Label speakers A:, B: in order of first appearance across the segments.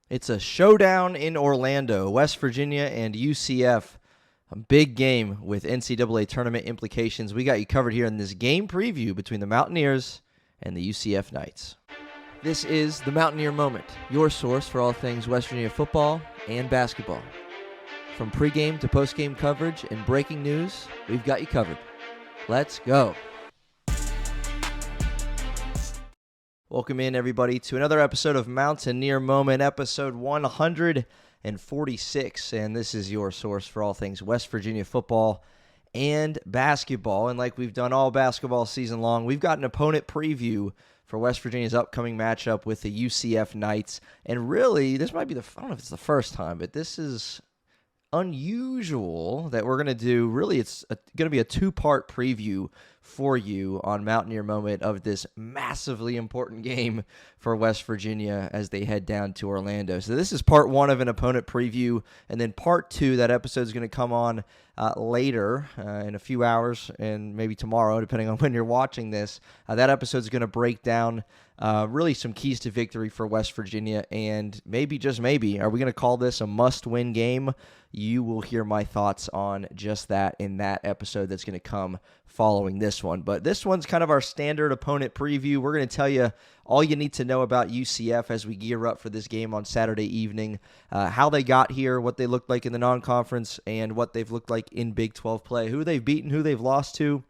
A: It's a showdown in Orlando, West Virginia and UCF. A big game with NCAA Tournament implications. We got you covered here in this game preview between the Mountaineers and the UCF Knights. This is the Mountaineer Moment, your source for all things West Virginia football and basketball. From pregame to postgame coverage and breaking news, we've got you covered. Let's go. Welcome in, everybody, to another episode of Mountaineer Moment, episode 146. And this is your source for all things West Virginia football and basketball. And like we've done all basketball season long, we've got an opponent preview for West Virginia's upcoming matchup with the UCF Knights. And really, this might be I don't know if it's the first time, but this is unusual that we're going to do. Really, it's going to be a two-part preview for you on Mountaineer Moment of this massively important game for West Virginia as they head down to Orlando. So this is part one of an opponent preview, and then part two, that episode is going to come on later in a few hours and maybe tomorrow, depending on when you're watching this. That episode is going to break down really some keys to victory for West Virginia, and maybe, just maybe, are we going to call this a must-win game? You will hear my thoughts on just that in that episode that's going to come following this one. But this one's kind of our standard opponent preview. We're going to tell you all you need to know about UCF as we gear up for this game on Saturday evening, how they got here, what they looked like in the non-conference, and what they've looked like in Big 12 play, who they've beaten, who they've lost to,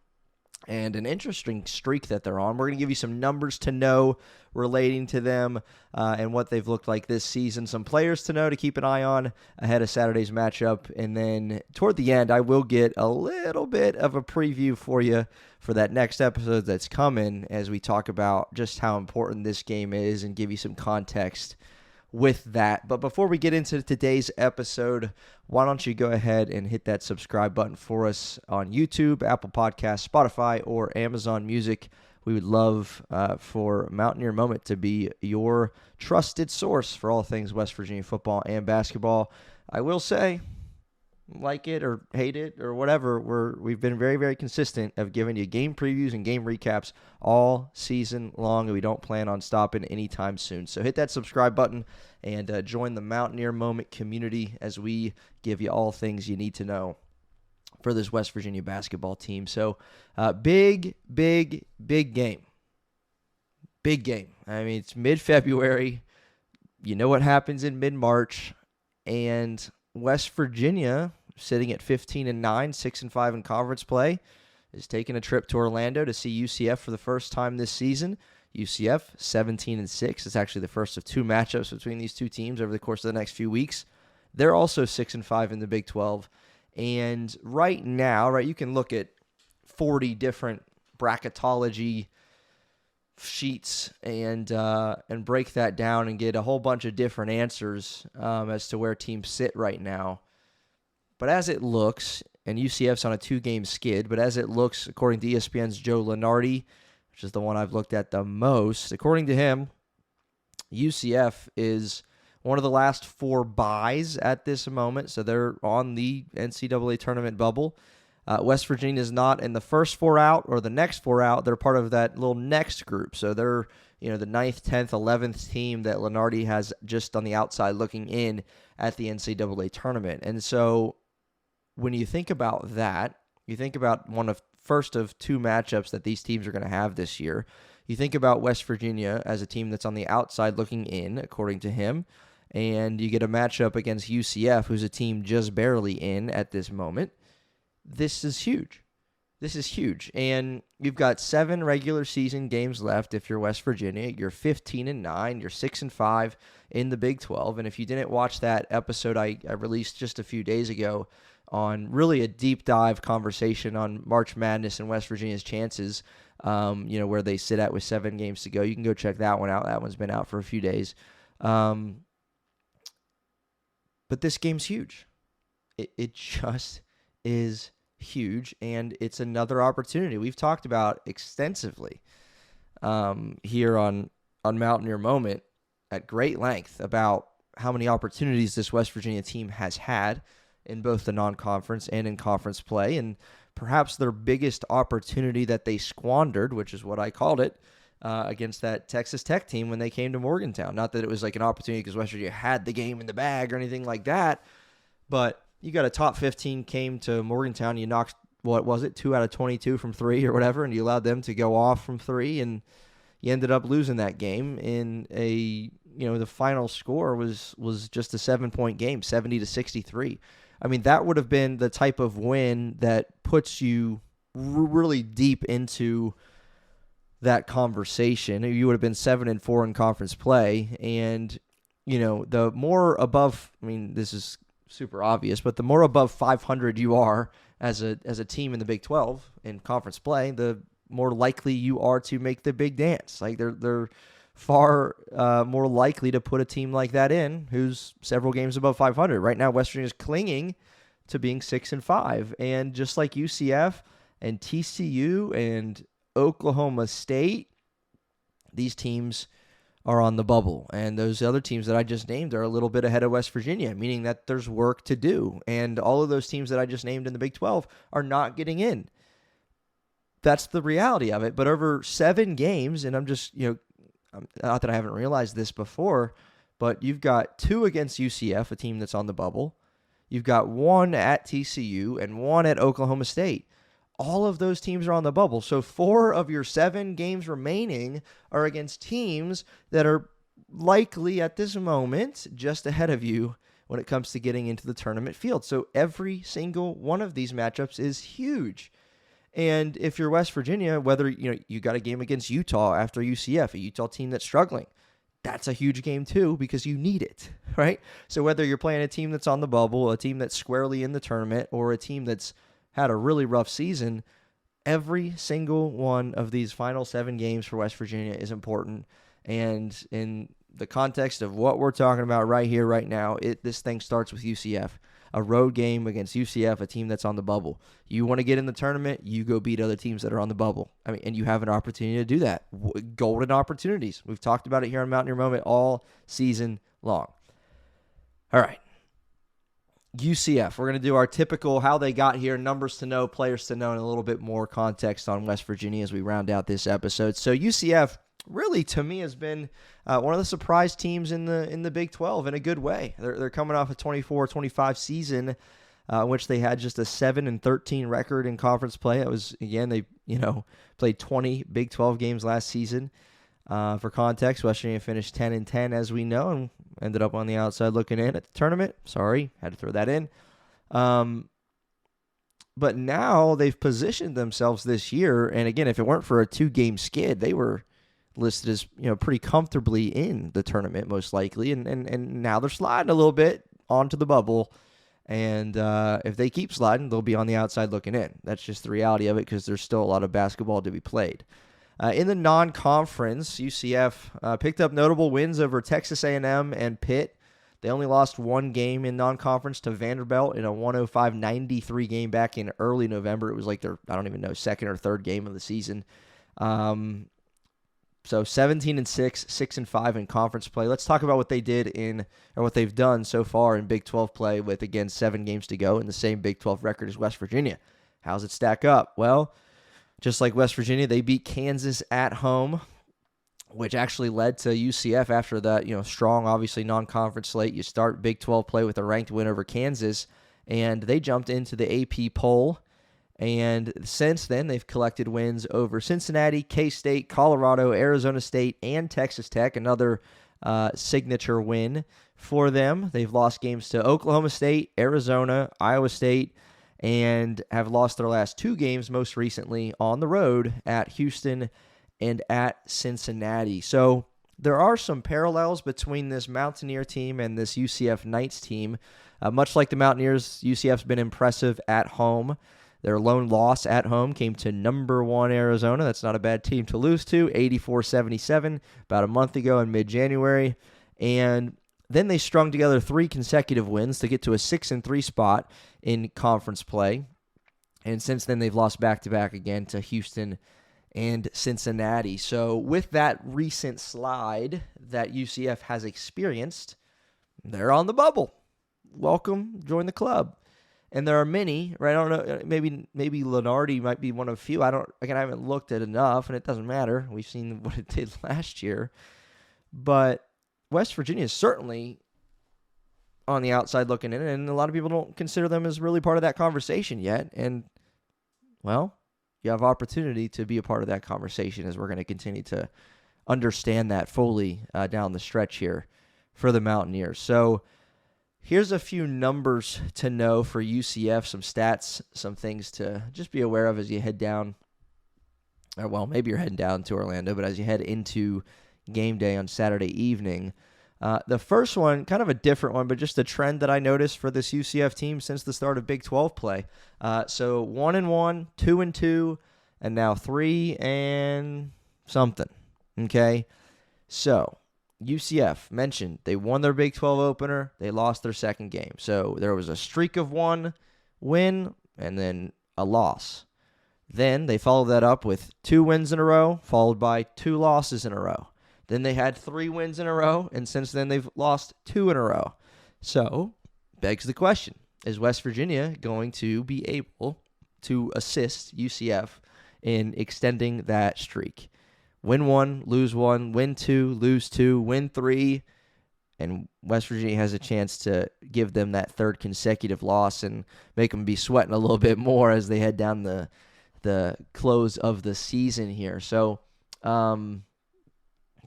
A: and an interesting streak that they're on. We're going to give you some numbers to know relating to them and what they've looked like this season, some players to know to keep an eye on ahead of Saturday's matchup. And then toward the end, I will get a little bit of a preview for you for that next episode that's coming as we talk about just how important this game is and give you some context with that. But before we get into today's episode, why don't you go ahead and hit that subscribe button for us on YouTube, Apple Podcasts, Spotify, or Amazon Music. We would love for Mountaineer Moment to be your trusted source for all things West Virginia football and basketball. I will say, like it or hate it or whatever, we've been very, very consistent of giving you game previews and game recaps all season long, and we don't plan on stopping anytime soon. So hit that subscribe button and join the Mountaineer Moment community as we give you all things you need to know for this West Virginia basketball team. So big game. Big game. I mean, it's mid-February. You know what happens in mid-March, and West Virginia, sitting at 15-9, 6-5 in conference play, is taking a trip to Orlando to see UCF for the first time this season. UCF 17-6. It's actually the first of two matchups between these two teams over the course of the next few weeks. They're also 6-5 in the Big 12. And right now, you can look at 40 different bracketology sheets and break that down and get a whole bunch of different answers as to where teams sit right now. But as it looks, and UCF's on a 2-game skid, but as it looks, according to ESPN's Joe Lunardi, which is the one I've looked at the most, according to him, UCF is one of the last 4 byes at this moment, so they're on the NCAA Tournament bubble. West Virginia is not in the first 4 out or the next 4 out. They're part of that little next group. So they're, the 9th, 10th, 11th team that Lunardi has just on the outside looking in at the NCAA Tournament. And so when you think about that, you think about first of 2 matchups that these teams are going to have this year. You think about West Virginia as a team that's on the outside looking in, according to him. And you get a matchup against UCF, who's a team just barely in at this moment. This is huge. And you've got 7 regular season games left if you're West Virginia. You're 15-9. You're 6-5 in the Big 12. And if you didn't watch that episode I released just a few days ago on really a deep dive conversation on March Madness and West Virginia's chances, where they sit at with 7 games to go, you can go check that one out. That one's been out for a few days. But this game's huge. It just is huge, and it's another opportunity we've talked about extensively here on Mountaineer Moment at great length about how many opportunities this West Virginia team has had in both the non-conference and in conference play, and perhaps their biggest opportunity that they squandered, which is what I called it, against that Texas Tech team when they came to Morgantown. Not that it was like an opportunity because West Virginia had the game in the bag or anything like that, but you got a top 15 came to Morgantown. You knocked, what was it, 2 out of 22 from 3 or whatever, and you allowed them to go off from 3, and you ended up losing that game in a, the final score was just a 7-point game, 70-63. I mean, that would have been the type of win that puts you really deep into that conversation. You would have been 7-4 in conference play, and the more above, I mean, this is super obvious, but the more above 500 you are as a team in the Big 12 in conference play, the more likely you are to make the big dance. Like they're far more likely to put a team like that in who's several games above 500. Right now, West Virginia's clinging to being 6-5, and just like UCF and TCU and Oklahoma State, these teams are on the bubble, and those other teams that I just named are a little bit ahead of West Virginia, meaning that there's work to do, and all of those teams that I just named in the Big 12 are not getting in. That's the reality of it. But over 7 games, and I'm just, not that I haven't realized this before, but you've got 2 against UCF, a team that's on the bubble. You've got 1 at TCU and 1 at Oklahoma State. All of those teams are on the bubble. So 4 of your 7 games remaining are against teams that are likely at this moment just ahead of you when it comes to getting into the tournament field. So every single one of these matchups is huge. And if you're West Virginia, whether you got a game against Utah after UCF, a Utah team that's struggling, that's a huge game too because you need it, right? So whether you're playing a team that's on the bubble, a team that's squarely in the tournament, or a team that's had a really rough season, every single one of these final 7 games for West Virginia is important. And in the context of what we're talking about right here, right now, this thing starts with UCF. A road game against UCF, a team that's on the bubble. You want to get in the tournament, you go beat other teams that are on the bubble. I mean, and you have an opportunity to do that. Golden opportunities. We've talked about it here on Mountaineer Moment all season long. All right. UCF. We're going to do our typical how they got here, numbers to know, players to know, and a little bit more context on West Virginia as we round out this episode. So UCF really, to me, has been one of the surprise teams in the Big 12 in a good way. They're coming off a 24-25 season in which they had just a 7-13 record in conference play. It was, again, they played 20 Big 12 games last season. For context, West Virginia finished 10-10, as we know, and ended up on the outside looking in at the tournament. Sorry, had to throw that in. But now they've positioned themselves this year, and again, if it weren't for a 2-game skid, they were listed as pretty comfortably in the tournament most likely, and now they're sliding a little bit onto the bubble, and if they keep sliding, they'll be on the outside looking in. That's just the reality of it because there's still a lot of basketball to be played. In the non-conference, UCF picked up notable wins over Texas A&M and Pitt. They only lost 1 game in non-conference to Vanderbilt in a 105-93 game back in early November. It was like their, I don't even know, 2nd or 3rd game of the season. So 17-6, 6-5 in conference play. Let's talk about what they did or what they've done so far in Big 12 play with, again, 7 games to go in the same Big 12 record as West Virginia. How's it stack up? Well, just like West Virginia, they beat Kansas at home, which actually led to UCF after that, strong, obviously, non-conference slate. You start Big 12 play with a ranked win over Kansas, and they jumped into the AP poll. And since then, they've collected wins over Cincinnati, K-State, Colorado, Arizona State, and Texas Tech, another signature win for them. They've lost games to Oklahoma State, Arizona, Iowa State, and have lost their last 2 games, most recently on the road at Houston and at Cincinnati. So there are some parallels between this Mountaineer team and this UCF Knights team. Much like the Mountaineers, UCF's been impressive at home. Their lone loss at home came to number 1 Arizona. That's not a bad team to lose to, 84-77, about a month ago in mid-January. And then they strung together 3 consecutive wins to get to a 6-3 spot in conference play. And since then, they've lost back-to-back again to Houston and Cincinnati. So with that recent slide that UCF has experienced, they're on the bubble. Welcome, join the club. And there are many, right? I don't know. Maybe Lenardi might be one of a few. I haven't looked at enough, and it doesn't matter. We've seen what it did last year. But West Virginia is certainly on the outside looking in, and a lot of people don't consider them as really part of that conversation yet. And, well, you have opportunity to be a part of that conversation as we're going to continue to understand that fully down the stretch here for the Mountaineers. So here's a few numbers to know for UCF, some stats, some things to just be aware of as you head down. Well, maybe you're heading down to Orlando, but as you head into game day on Saturday evening. The first one, kind of a different one, but just a trend that I noticed for this UCF team since the start of Big 12 play. So 1-1, 2-2, and now 3 and something. Okay, so UCF mentioned they won their Big 12 opener. They lost their second game. So there was a streak of 1 win and then a loss. Then they followed that up with 2 wins in a row, followed by 2 losses in a row. Then they had 3 wins in a row, and since then they've lost 2 in a row. So, begs the question, is West Virginia going to be able to assist UCF in extending that streak? Win 1, lose 1, win 2, lose 2, win 3, and West Virginia has a chance to give them that third consecutive loss and make them be sweating a little bit more as they head down the close of the season here. So,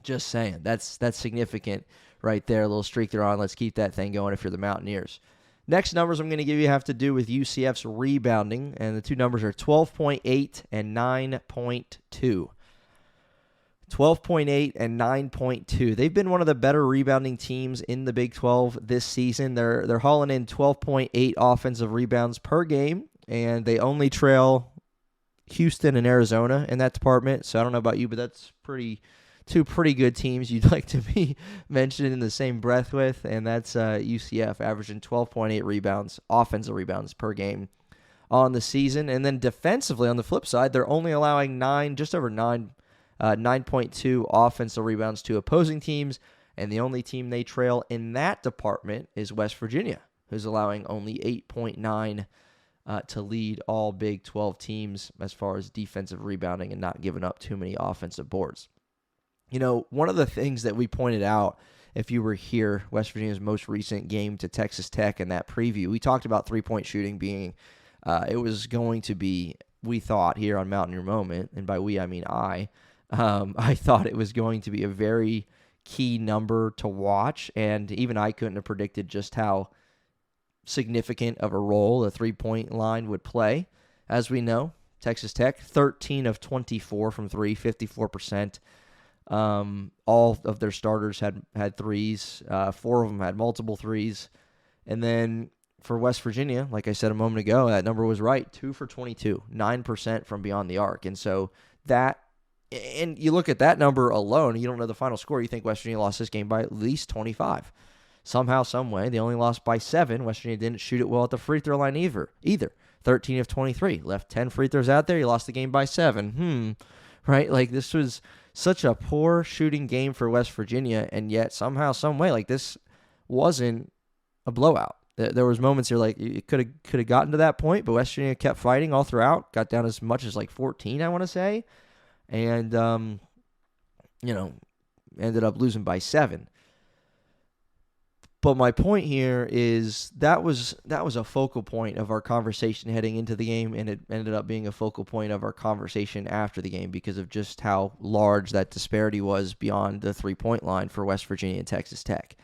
A: just saying, that's significant right there. A little streak they're on. Let's keep that thing going if you're the Mountaineers. Next numbers I'm going to give you have to do with UCF's rebounding, and the two numbers are 12.8 and 9.2. 12.8 and 9.2. They've been one of the better rebounding teams in the Big 12 this season. They're hauling in 12.8 offensive rebounds per game, and they only trail Houston and Arizona in that department. So I don't know about you, but that's two pretty good teams you'd like to be mentioned in the same breath with, and that's UCF averaging 12.8 rebounds, offensive rebounds per game on the season. And then defensively, on the flip side, they're only allowing 9.2 offensive rebounds to opposing teams, and the only team they trail in that department is West Virginia, who's allowing only 8.9 to lead all Big 12 teams as far as defensive rebounding and not giving up too many offensive boards. You know, one of the things that we pointed out, if you were here, West Virginia's most recent game to Texas Tech in that preview, we talked about three-point shooting being, it was going to be, we thought here on Mountaineer Moment, and by we I mean I thought it was going to be a very key number to watch, and even I couldn't have predicted just how significant of a role the three-point line would play. As we know, Texas Tech, 13 of 24 from 3, 54%. All of their starters had threes. 4 of them had multiple threes. And then for West Virginia, like I said a moment ago, that number was right. 2 for 22, 9% from beyond the arc. And so that, and you look at that number alone, you don't know the final score. You think West Virginia lost this game by at least 25. Somehow, some way, they only lost by 7. West Virginia didn't shoot it well at the free throw line either. 13 of 23. Left 10 free throws out there. You lost the game by 7. Right? Like, this was such a poor shooting game for West Virginia, and yet somehow, some way, like, this wasn't a blowout. There was moments here like it could have gotten to that point, but West Virginia kept fighting all throughout. Got down as much as like 14, I want to say, and ended up losing by 7. But my point here is that was a focal point of our conversation heading into the game, and it ended up being a focal point of our conversation after the game because of just how large that disparity was beyond the three-point line for West Virginia and Texas Tech.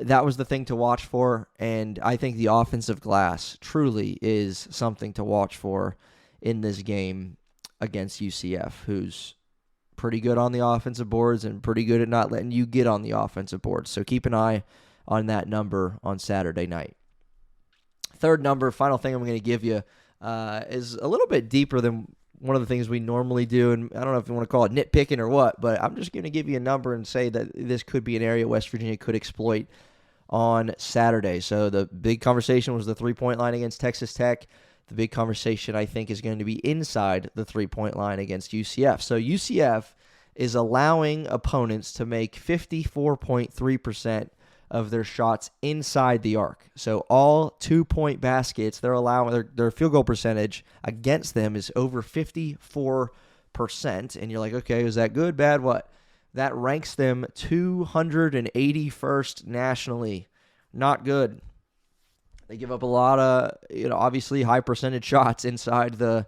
A: That was the thing to watch for, and I think the offensive glass truly is something to watch for in this game against UCF, who's pretty good on the offensive boards and pretty good at not letting you get on the offensive boards. So keep an eye on that number on Saturday night. Third number, final thing I'm going to give you is a little bit deeper than one of the things we normally do, and I don't know if you want to call it nitpicking or what, but I'm just going to give you a number and say that this could be an area West Virginia could exploit on Saturday. So the big conversation was the three-point line against Texas Tech. The big conversation, I think, is going to be inside the three-point line against UCF. So UCF is allowing opponents to make 54.3% of their shots inside the arc. So all 2-point baskets, they're allowing their field goal percentage against them is over 54%. And you're like, okay, is that good, bad, what? That ranks them 281st nationally. Not good. They give up a lot of, obviously high percentage shots inside the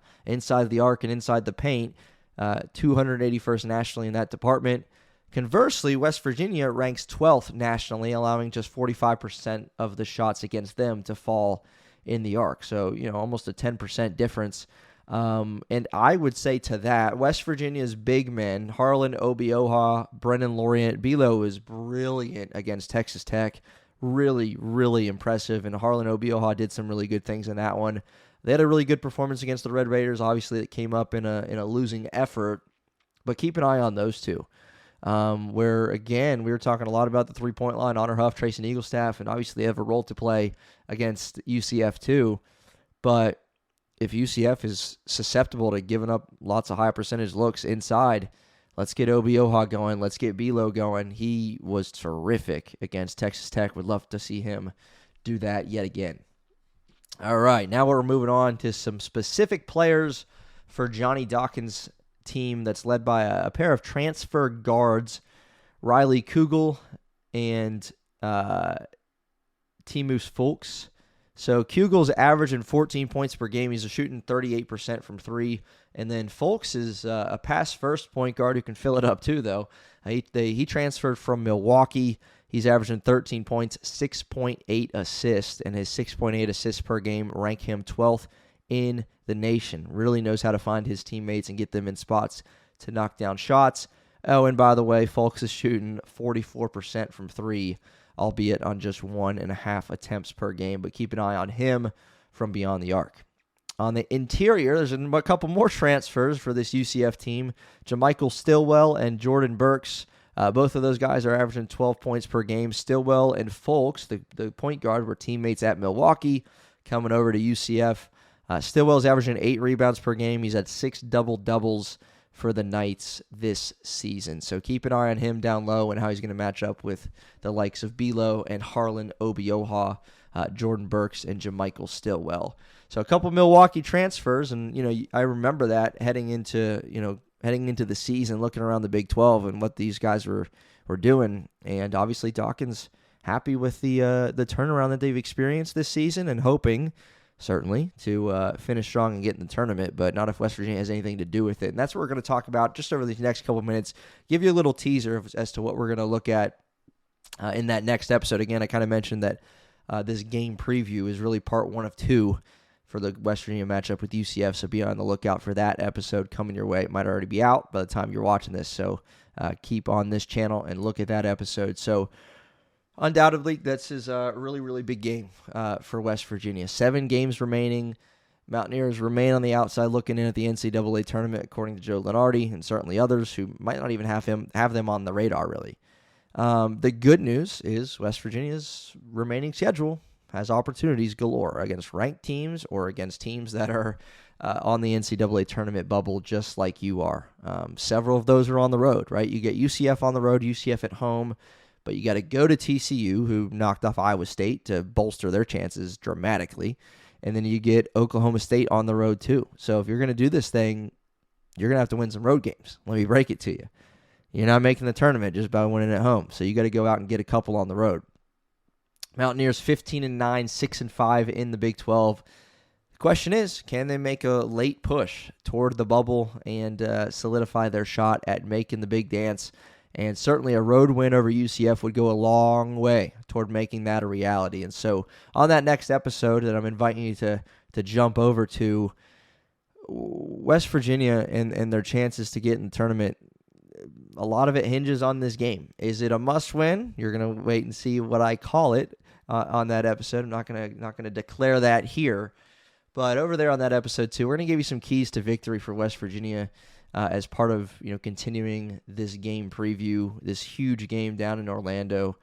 A: arc and inside the paint. 281st nationally in that department. Conversely, West Virginia ranks 12th nationally, allowing just 45% of the shots against them to fall in the arc. So, almost a 10% difference. And I would say to that, West Virginia's big men, Harlan Obioha, Brennan Lorient, Belo is brilliant against Texas Tech. Really, really impressive. And Harlan Obioha did some really good things in that one. They had a really good performance against the Red Raiders. Obviously, it came up in a losing effort. But keep an eye on those two. Where, again, we were talking a lot about the three-point line, Honor Huff, Trace, and Eaglestaff, and obviously they have a role to play against UCF too. But if UCF is susceptible to giving up lots of high percentage looks inside, let's get Obioha going. Let's get Belo going. He was terrific against Texas Tech. Would love to see him do that yet again. All right, now we're moving on to some specific players for Johnny Dawkins' team that's led by a pair of transfer guards, Riley Kugel and Timus Fulks. So Kugel's averaging 14 points per game. He's shooting 38% from three. And then Fulks is a pass-first point guard who can fill it up too, though. He transferred from Milwaukee. He's averaging 13 points, 6.8 assists, and his 6.8 assists per game rank him 12th in the nation. Really knows how to find his teammates and get them in spots to knock down shots. Oh, and by the way, Fulks is shooting 44% from three, albeit on just 1.5 attempts per game. But keep an eye on him from beyond the arc. On the interior, there's a couple more transfers for this UCF team. Jamichael Stillwell and Jordan Burks. Both of those guys are averaging 12 points per game. Stillwell and Fulks, the point guard, were teammates at Milwaukee, coming over to UCF. Stillwell's averaging 8 rebounds per game. He's had 6 double-doubles for the Knights this season. So keep an eye on him down low and how he's going to match up with the likes of Belo and Harlan Obioha, Jordan Burks, and Jamichael Stillwell. So a couple Milwaukee transfers, and I remember that heading into the season, looking around the Big 12 and what these guys were doing. And obviously Dawkins happy with the turnaround that they've experienced this season and hoping, certainly, to finish strong and get in the tournament, but not if West Virginia has anything to do with it. And that's what we're going to talk about just over these next couple of minutes, give you a little teaser as to what we're going to look at in that next episode. Again, I kind of mentioned that this game preview is really part 1 of 2 for the West Virginia matchup with UCF, so be on the lookout for that episode coming your way. It might already be out by the time you're watching this, so keep on this channel and look at that episode. So undoubtedly, this is a really, really big game for West Virginia. 7 games remaining. Mountaineers remain on the outside looking in at the NCAA Tournament, according to Joe Lenardi, and certainly others who might not even have them on the radar, really. The good news is West Virginia's remaining schedule has opportunities galore against ranked teams or against teams that are on the NCAA tournament bubble just like you are. Several of those are on the road, right? You get UCF on the road, UCF at home, but you got to go to TCU, who knocked off Iowa State to bolster their chances dramatically, and then you get Oklahoma State on the road too. So if you're going to do this thing, you're going to have to win some road games. Let me break it to you. You're not making the tournament just by winning at home, so you got to go out and get a couple on the road. Mountaineers 15-9, 6-5 in the Big 12. The question is, can they make a late push toward the bubble and solidify their shot at making the big dance? And certainly a road win over UCF would go a long way toward making that a reality. And so on that next episode that I'm inviting you to jump over to, West Virginia and their chances to get in the tournament, a lot of it hinges on this game. Is it a must-win? You're going to wait and see what I call it on that episode. I'm not going to declare that here. But over there on that episode too, we're going to give you some keys to victory for West Virginia as part of continuing this game preview, this huge game down in Orlando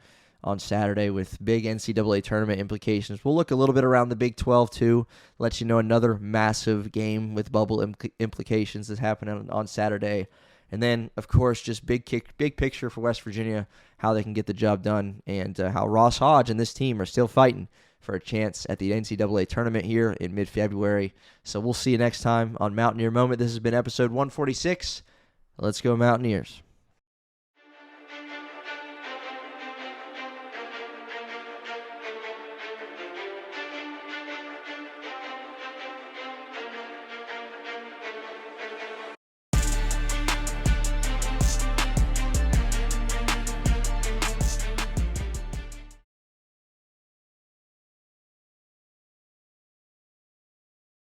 A: on Saturday with big NCAA tournament implications. We'll look a little bit around the Big 12 too, let you know another massive game with bubble implications that's happening on Saturday. And then, of course, just big picture for West Virginia, how they can get the job done, and how Ross Hodge and this team are still fighting for a chance at the NCAA tournament here in mid-February. So we'll see you next time on Mountaineer Moment. This has been episode 146. Let's go Mountaineers.